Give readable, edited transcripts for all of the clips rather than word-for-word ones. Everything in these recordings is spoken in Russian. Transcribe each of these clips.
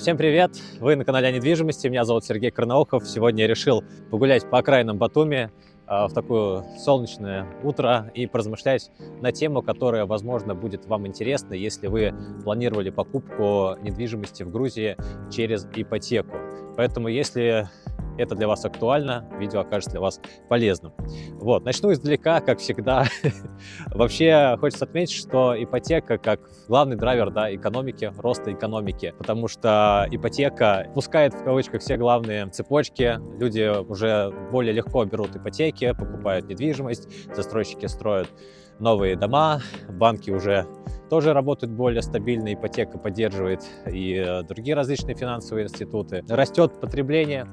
Всем привет! Вы на канале о недвижимости. Меня зовут Сергей Карнаухов. Сегодня я решил погулять по окраинам Батуми в такое солнечное утро и поразмышлять на тему, которая, возможно, будет вам интересна, если вы планировали покупку недвижимости в Грузии через ипотеку. Поэтому, если это для вас актуально, видео окажется для вас полезным. Начну издалека, как всегда. Вообще, хочется отметить, что ипотека как главный драйвер экономики, роста экономики, потому что ипотека пускает в кавычках все главные цепочки. Люди уже более легко берут ипотеки, покупают недвижимость, застройщики строят новые дома, банки уже тоже работают более стабильно, ипотека поддерживает и другие различные финансовые институты. Растет потребление,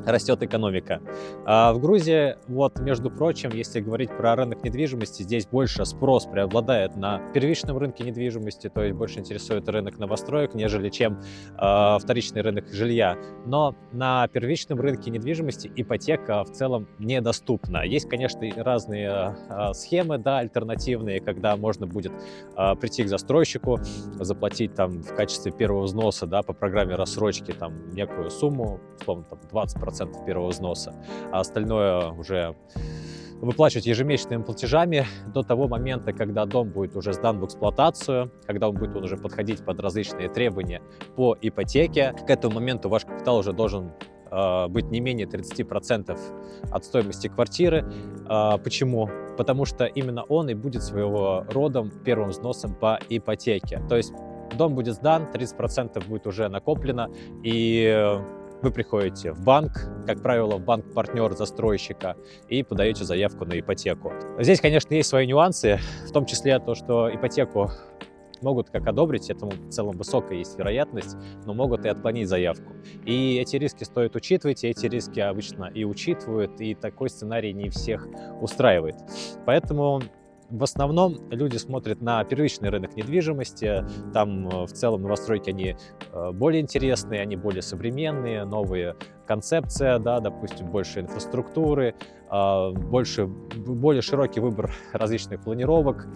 растет экономика. В Грузии, между прочим, если говорить про рынок недвижимости, здесь больше спрос преобладает на первичном рынке недвижимости, то есть больше интересует рынок новостроек, нежели чем вторичный рынок жилья. Но на первичном рынке недвижимости ипотека в целом недоступна. Есть, конечно, разные схемы, альтернативные, когда можно будет прийти к застройщику, заплатить в качестве первого взноса, по программе рассрочки некую сумму, условно 20% первого взноса, а остальное уже выплачивать ежемесячными платежами до того момента, когда дом будет уже сдан в эксплуатацию, когда он будет уже подходить под различные требования по ипотеке. К этому моменту ваш капитал уже должен быть не менее 30% от стоимости квартиры. Почему? Потому что именно он и будет своего рода первым взносом по ипотеке. То есть дом будет сдан, 30% будет уже накоплено, и вы приходите в банк, как правило, в банк-партнер застройщика, и подаете заявку на ипотеку. Здесь, конечно, есть свои нюансы, в том числе то, что ипотеку могут как одобрить, этому в целом высокая есть вероятность, но могут и отклонить заявку. И эти риски стоит учитывать, и эти риски обычно и учитывают, и такой сценарий не всех устраивает. Поэтому в основном люди смотрят на первичный рынок недвижимости. Там в целом новостройки, они более интересные, они более современные, новые концепция, допустим, больше инфраструктуры, более широкий выбор различных планировок.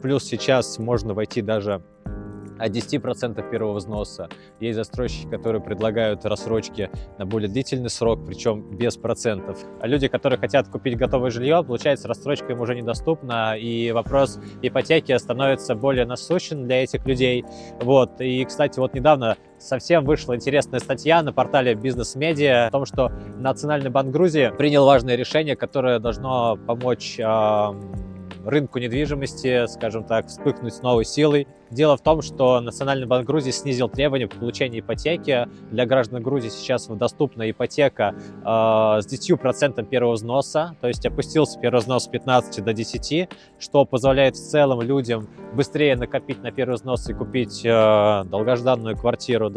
Плюс сейчас можно войти даже от 10% первого взноса. Есть застройщики, которые предлагают рассрочки на более длительный срок, причем без процентов. А люди, которые хотят купить готовое жилье, получается, рассрочка им уже недоступна, и вопрос ипотеки становится более насущен для этих людей. И, кстати, недавно совсем вышла интересная статья на портале Бизнес-Медиа о том, что Национальный банк Грузии принял важное решение, которое должно помочь рынку недвижимости, скажем так, вспыхнуть с новой силой. Дело в том, что Национальный банк Грузии снизил требования по получению ипотеки. Для граждан Грузии сейчас доступна ипотека с 10% первого взноса, то есть опустился первый взнос с 15 до 10, что позволяет в целом людям быстрее накопить на первый взнос и купить долгожданную квартиру.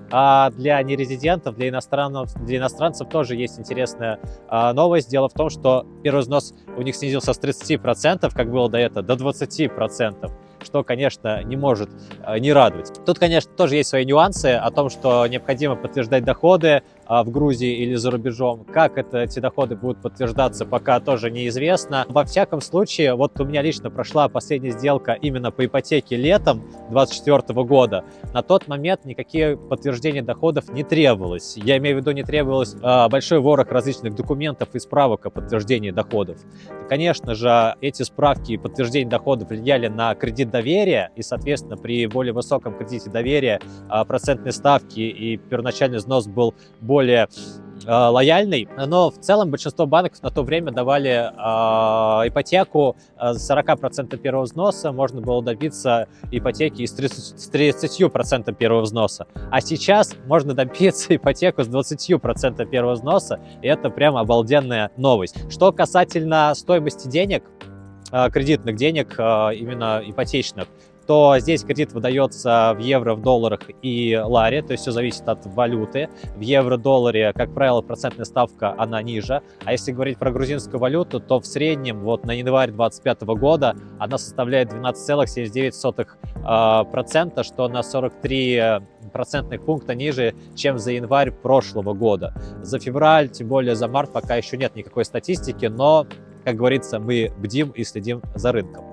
А для нерезидентов, для иностранцев тоже есть интересная новость. Дело в том, что первый взнос у них снизился с 30%, как было до этого, до 20%. Что, конечно, не может не радовать. Тут, конечно, тоже есть свои нюансы о том, что необходимо подтверждать доходы в Грузии или за рубежом. Как эти доходы будут подтверждаться, пока тоже неизвестно. Во всяком случае, у меня лично прошла последняя сделка именно по ипотеке летом 2024 года. На тот момент никакие подтверждения доходов не требовалось. Я имею в виду, не требовалось большой ворох различных документов и справок о подтверждении доходов. Конечно же, эти справки и подтверждения доходов влияли на кредит доверия, и, соответственно, при более высоком кредите доверия процентные ставки и первоначальный взнос был более лояльный, но в целом большинство банков на то время давали ипотеку с 40% первого взноса, можно было добиться ипотеки с 30% первого взноса, а сейчас можно добиться ипотеку с 20% первого взноса, и это прямо обалденная новость. Что касательно стоимости денег, кредитных денег, именно ипотечных, то здесь кредит выдается в евро, в долларах и ларе, то есть все зависит от валюты. В евро-долларе, как правило, процентная ставка, она ниже. А если говорить про грузинскую валюту, то в среднем на январь 2025 года она составляет 12,79%, что на 43 процентных пункта ниже, чем за январь прошлого года. За февраль, тем более за март, пока еще нет никакой статистики, но, как говорится, мы бдим и следим за рынком.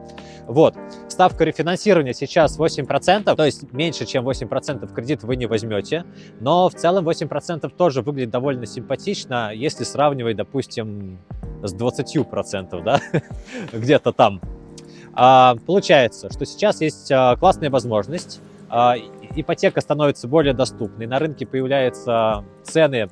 Вот. Ставка рефинансирования сейчас 8%, то есть меньше, чем 8% кредит вы не возьмете, но в целом 8% тоже выглядит довольно симпатично, если сравнивать, допустим, с 20%, да, где-то там. Получается, что сейчас есть классная возможность, ипотека становится более доступной, на рынке появляются цены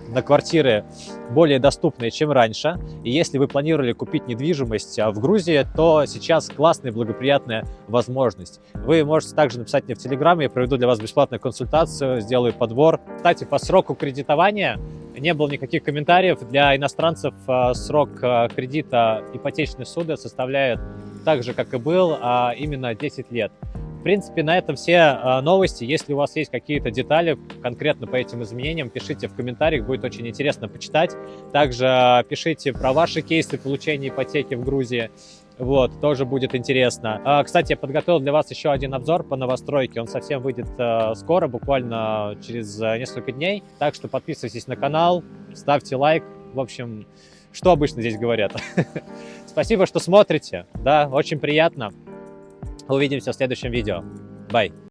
на квартиры более доступные, чем раньше. И если вы планировали купить недвижимость в Грузии, то сейчас классная, благоприятная возможность. Вы можете также написать мне в Телеграме, я проведу для вас бесплатную консультацию, сделаю подбор. Кстати, по сроку кредитования не было никаких комментариев. Для иностранцев срок кредита ипотечной ссуды составляет так же, как и был, а именно 10 лет. В принципе, на этом все новости. Если у вас есть какие-то детали конкретно по этим изменениям, пишите в комментариях, будет очень интересно почитать. Также пишите про ваши кейсы получения ипотеки в Грузии. Вот, тоже будет интересно. Кстати, я подготовил для вас еще один обзор по новостройке. Он совсем выйдет скоро, буквально через несколько дней. Так что подписывайтесь на канал, ставьте лайк. В общем, что обычно здесь говорят. Спасибо, что смотрите. Да, очень приятно. Увидимся в следующем видео. Bye.